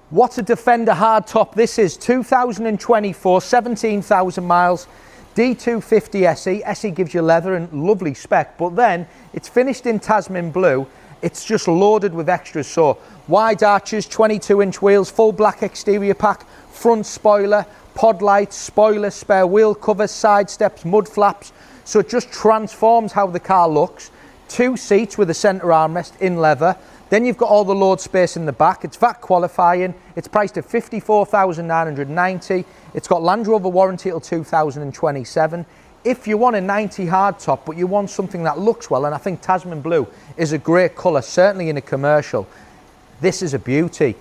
What a Defender hardtop this is. 2024, 17,000 miles, D250 SE. SE gives you leather and lovely spec, but then it's finished in Tasman Blue. It's just loaded with extras. So wide arches, 22-inch wheels, full black exterior pack, front spoiler, pod lights, spoiler, spare wheel covers, side steps, mud flaps. So it just transforms how the car looks. 2 seats with a centre armrest in leather. Then you've got all the load space in the back. It's VAT qualifying. It's priced at $54,990. It's got Land Rover warranty till 2027. If you want a 90 hardtop, but you want something that looks well, and I think Tasman Blue is a great colour, certainly in a commercial, this is a beauty.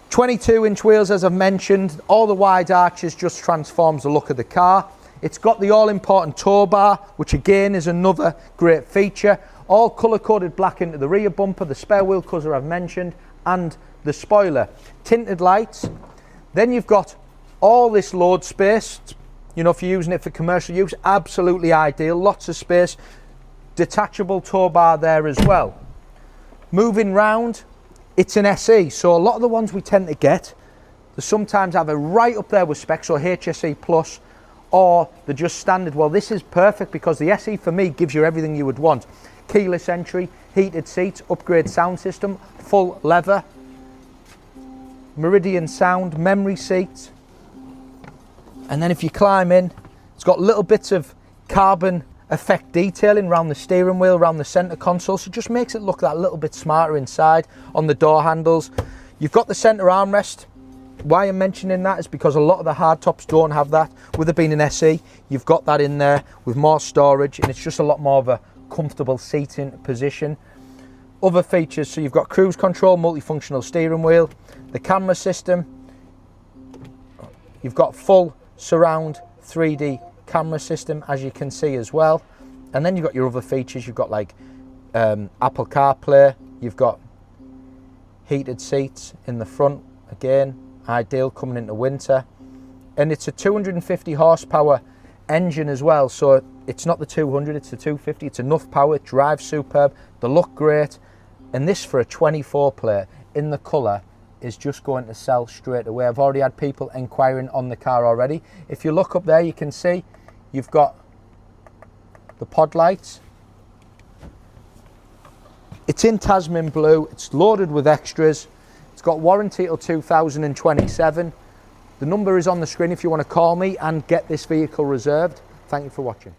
22-inch wheels, as I've mentioned. All the wide arches just transforms the look of the car. It's got the all-important Towbar, which again is another great feature. All colour-coded black into the rear bumper, the spare wheel cover I've mentioned, and the spoiler. Tinted lights. Then you've got all this load space. You know, if you're using it for commercial use, absolutely ideal. Lots of space. Detachable tow bar there as well. Moving round, it's an SE. So a lot of the ones we tend to get, they sometimes have a right up there with specs, or HSE Plus, or they're just standard. Well, this is perfect because the SE for me gives you everything you would want. Keyless entry, heated seats, upgrade sound system, full leather, Meridian Sound, memory seats. And then if you climb in, it's got little bits of carbon effect detailing around the steering wheel, around the centre console, so it just makes it look that little bit smarter inside. On the door handles, you've got the centre armrest. Why I'm mentioning that is because a lot of the hardtops don't have that. With it being an SE, you've got that in there with more storage, and it's just a lot more of a comfortable seating position. Other features, so you've got cruise control, multifunctional steering wheel, the camera system, you've got full surround 3D camera system, as you can see as well. And then you've got your other features. You've got like Apple CarPlay, you've got heated seats in the front, again ideal coming into winter. And it's a 250 horsepower engine as well, so it's not the 200, it's the 250. It's enough power, it drives superb, they look great. And this, for a 24 plate in the colour, is just going to sell straight away. I've already had people inquiring on the car already. If you look up there, you can see you've got the pod lights. It's in Tasman Blue, it's loaded with extras. It's got warranty till 2027. The number is on the screen if you want to call me and get this vehicle reserved. Thank you for watching.